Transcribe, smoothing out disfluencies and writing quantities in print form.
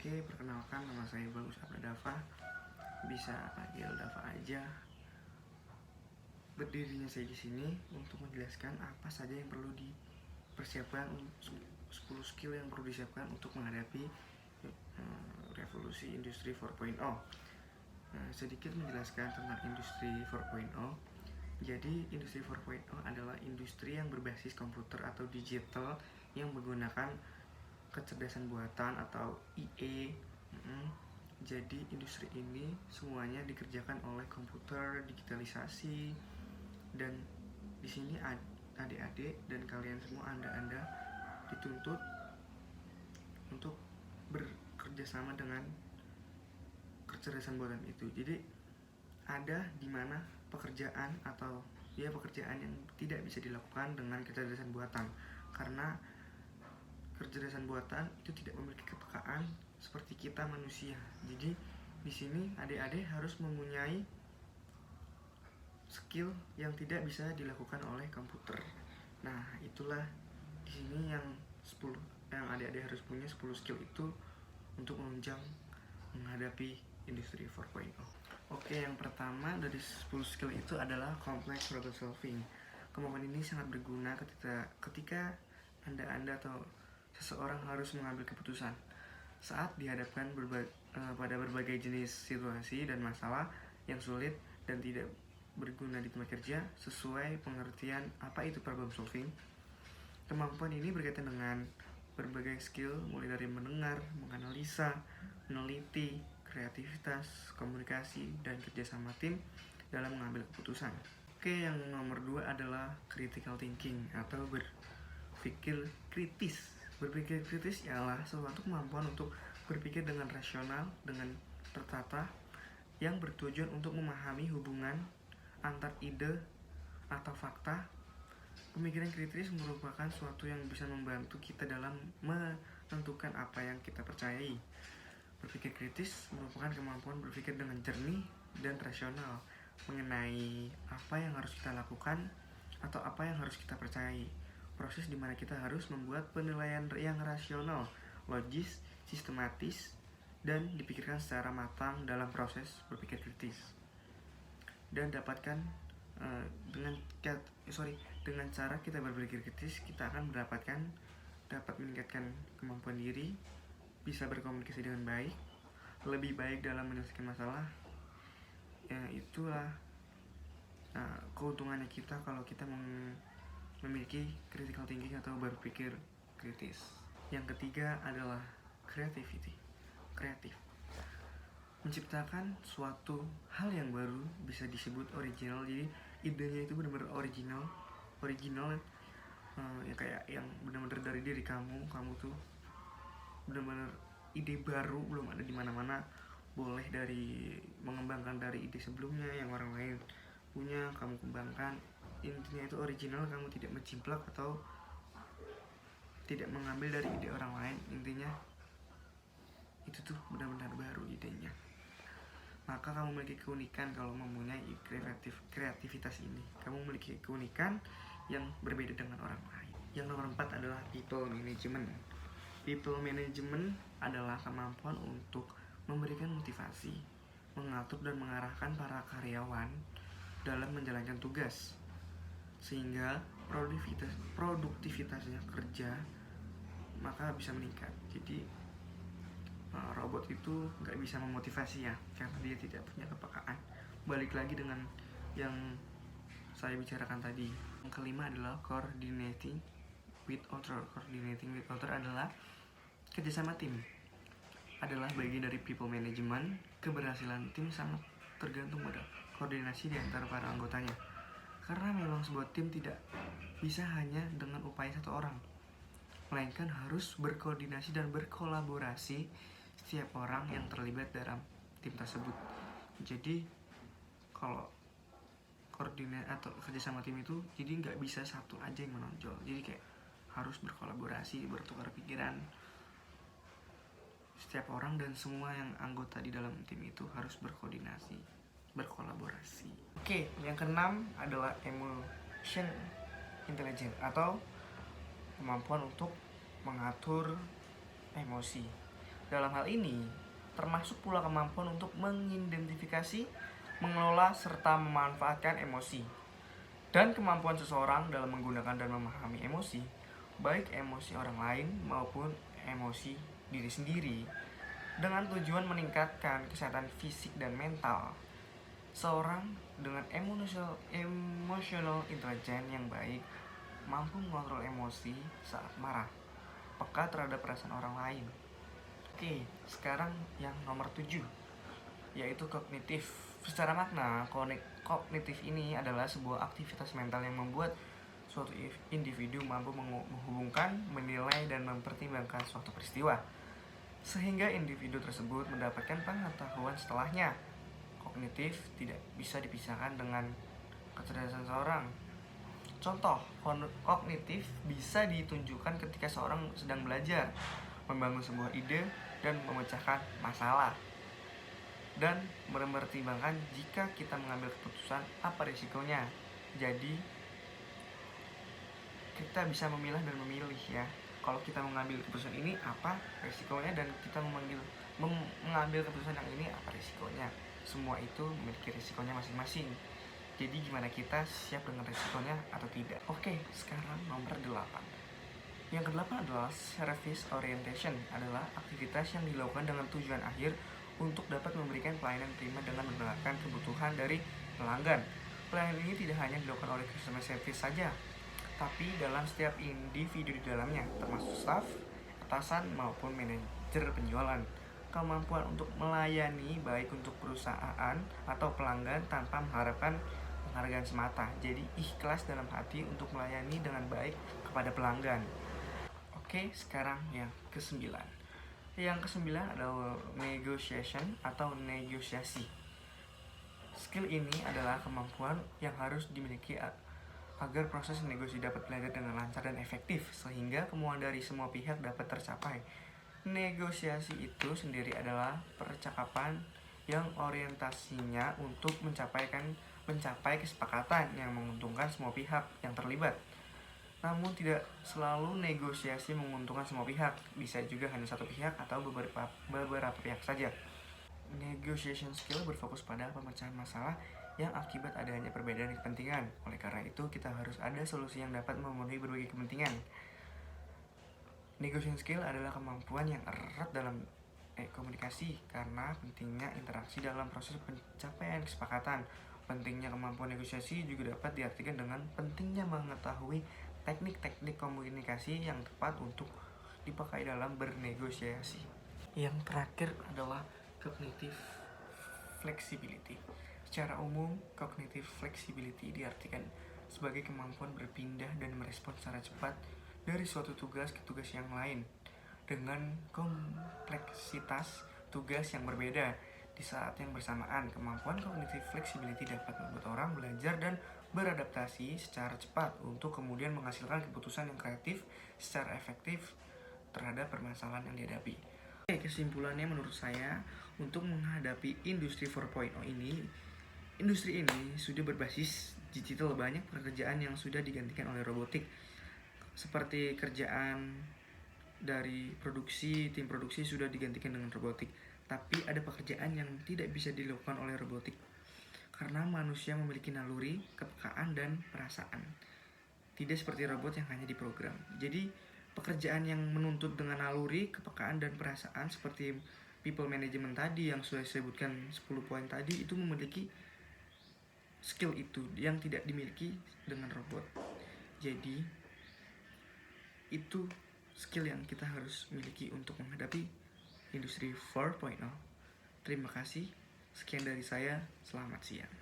Oke, perkenalkan nama saya Bagus Dava. Bisa panggil Dava aja. Berdirinya saya di sini untuk menjelaskan apa saja yang perlu dipersiapkan, 10 skill yang perlu disiapkan untuk menghadapi revolusi industri 4.0. Sedikit menjelaskan tentang industri 4.0. Jadi industri 4.0 adalah industri yang berbasis komputer atau digital yang menggunakan kecerdasan buatan atau IE. Jadi industri ini semuanya dikerjakan oleh komputer, digitalisasi, dan di sini adik-adik dan kalian semua anda dituntut untuk bekerja sama dengan kecerdasan buatan itu. Jadi ada di mana pekerjaan atau pekerjaan yang tidak bisa dilakukan dengan kecerdasan buatan, karena kecerdasan buatan itu tidak memiliki kepekaan seperti kita manusia. Jadi di sini adik-adik harus mempunyai skill yang tidak bisa dilakukan oleh komputer. Nah, itulah di sini yang adik-adik harus punya 10 skill itu untuk menunjang menghadapi industri 4.0. Oke, yang pertama dari 10 skill itu adalah complex problem solving. Kemampuan ini sangat berguna ketika Anda atau seseorang harus mengambil keputusan saat dihadapkan pada berbagai jenis situasi dan masalah yang sulit dan tidak berguna di tempat kerja. Sesuai pengertian apa itu problem solving, kemampuan ini berkaitan dengan berbagai skill, mulai dari mendengar, menganalisa, meneliti, kreativitas, komunikasi, dan kerjasama tim dalam mengambil keputusan. Oke, yang nomor 2 adalah critical thinking atau berpikir kritis. Berpikir kritis ialah suatu kemampuan untuk berpikir dengan rasional, dengan tertata, yang bertujuan untuk memahami hubungan antar ide atau fakta. Pemikiran kritis merupakan suatu yang bisa membantu kita dalam menentukan apa yang kita percayai. Berpikir kritis merupakan kemampuan berpikir dengan jernih dan rasional mengenai apa yang harus kita lakukan atau apa yang harus kita percayai. Proses di mana kita harus membuat penilaian yang rasional, logis, sistematis, dan dipikirkan secara matang dalam proses berpikir kritis. Dan dengan cara kita berpikir kritis, kita akan dapat meningkatkan kemampuan diri, bisa berkomunikasi dengan baik, lebih baik dalam menyelesaikan masalah. Itulah keuntungannya kita kalau kita memiliki critical thinking atau berpikir kritis. Yang ketiga adalah kreatif. Menciptakan suatu hal yang baru bisa disebut original. Jadi idenya itu benar-benar original ya, kayak yang benar-benar dari diri kamu tuh benar-benar ide baru, belum ada di mana-mana. Boleh dari mengembangkan dari ide sebelumnya yang orang lain punya, kamu kembangkan. Intinya itu original, kamu tidak mencimplak atau tidak mengambil dari ide orang lain. Intinya itu tuh benar-benar baru idenya. Maka kamu memiliki keunikan kalau mempunyai kreativitas ini. Kamu memiliki keunikan yang berbeda dengan orang lain. Yang nomor 4 adalah people management. People management adalah kemampuan untuk memberikan motivasi, mengatur dan mengarahkan para karyawan dalam menjalankan tugas, sehingga produktivitasnya kerja maka bisa meningkat. Jadi robot itu nggak bisa memotivasi ya, karena dia tidak punya kepekaan. Balik lagi dengan yang saya bicarakan tadi. Yang kelima adalah coordinating with other. Coordinating with other adalah kerjasama tim, adalah bagian dari people management. Keberhasilan tim sangat tergantung pada koordinasi di antara para anggotanya, karena memang sebuah tim tidak bisa hanya dengan upaya satu orang, melainkan harus berkoordinasi dan berkolaborasi setiap orang yang terlibat dalam tim tersebut. Jadi kalau koordinasi atau kerjasama tim itu jadi nggak bisa satu aja yang menonjol, jadi kayak harus berkolaborasi, bertukar pikiran. Setiap orang dan semua yang anggota di dalam tim itu harus berkoordinasi, berkolaborasi. Oke, yang keenam adalah emotion intelligence atau kemampuan untuk mengatur emosi. Dalam hal ini, termasuk pula kemampuan untuk mengidentifikasi, mengelola, serta memanfaatkan emosi. Dan kemampuan seseorang dalam menggunakan dan memahami emosi, baik emosi orang lain maupun emosi diri sendiri, dengan tujuan meningkatkan kesehatan fisik dan mental. Seorang dengan emotional intelligence yang baik mampu mengontrol emosi saat marah, peka terhadap perasaan orang lain. Oke, sekarang yang nomor 7, yaitu kognitif. Secara makna, kognitif ini adalah sebuah aktivitas mental yang membuat suatu individu mampu menghubungkan, menilai, dan mempertimbangkan suatu peristiwa, sehingga individu tersebut mendapatkan pengetahuan setelahnya. Kognitif tidak bisa dipisahkan dengan kecerdasan seorang. Contoh, kognitif bisa ditunjukkan ketika seorang sedang belajar, membangun sebuah ide, dan memecahkan masalah. Dan mempertimbangkan jika kita mengambil keputusan, apa risikonya. Jadi, kita bisa memilah dan memilih ya. Kalau kita mengambil keputusan ini, apa risikonya, dan kita mengambil keputusan yang ini, apa risikonya. Semua itu memiliki risikonya masing-masing. Jadi gimana kita siap dengan risikonya atau tidak. Oke, sekarang nomor 8. Yang ke-8 adalah service orientation, adalah aktivitas yang dilakukan dengan tujuan akhir untuk dapat memberikan pelayanan prima dengan mendengarkan kebutuhan dari pelanggan. Pelayanan ini tidak hanya dilakukan oleh customer service saja, tapi dalam setiap individu di dalamnya, termasuk staff, atasan, maupun manajer penjualan. Kemampuan untuk melayani baik untuk perusahaan atau pelanggan tanpa mengharapkan penghargaan semata. Jadi ikhlas dalam hati untuk melayani dengan baik kepada pelanggan. Oke, sekarang yang ke-9. Yang ke-9 adalah negotiation atau negosiasi. Skill ini adalah kemampuan yang harus dimiliki agar proses negosiasi dapat berjalan dengan lancar dan efektif, sehingga kemauan dari semua pihak dapat tercapai. Negosiasi itu sendiri adalah percakapan yang orientasinya untuk mencapai kesepakatan yang menguntungkan semua pihak yang terlibat. Namun tidak selalu negosiasi menguntungkan semua pihak, bisa juga hanya satu pihak atau beberapa pihak saja. Negotiation skill berfokus pada pemecahan masalah yang akibat adanya perbedaan kepentingan. Oleh karena itu, kita harus ada solusi yang dapat memenuhi berbagai kepentingan. Negotiation skill adalah kemampuan yang erat dalam komunikasi karena pentingnya interaksi dalam proses pencapaian kesepakatan. Pentingnya kemampuan negosiasi juga dapat diartikan dengan pentingnya mengetahui teknik-teknik komunikasi yang tepat untuk dipakai dalam bernegosiasi. Yang terakhir adalah cognitive flexibility. Secara umum, cognitive flexibility diartikan sebagai kemampuan berpindah dan merespon secara cepat dari suatu tugas ke tugas yang lain dengan kompleksitas tugas yang berbeda di saat yang bersamaan. Kemampuan cognitive flexibility dapat membuat orang belajar dan beradaptasi secara cepat untuk kemudian menghasilkan keputusan yang kreatif secara efektif terhadap permasalahan yang dihadapi. Oke, kesimpulannya menurut saya, untuk menghadapi industri 4.0 ini, industri ini sudah berbasis digital. Banyak pekerjaan yang sudah digantikan oleh robotik, seperti kerjaan dari produksi, tim produksi sudah digantikan dengan robotik. Tapi ada pekerjaan yang tidak bisa dilakukan oleh robotik karena manusia memiliki naluri, kepekaan, dan perasaan. Tidak seperti robot yang hanya diprogram. Jadi pekerjaan yang menuntut dengan naluri, kepekaan, dan perasaan seperti people management tadi yang sudah disebutkan 10 poin tadi, itu memiliki skill itu yang tidak dimiliki dengan robot. Jadi itu skill yang kita harus miliki untuk menghadapi industri 4.0. Terima kasih. Sekian dari saya. Selamat siang.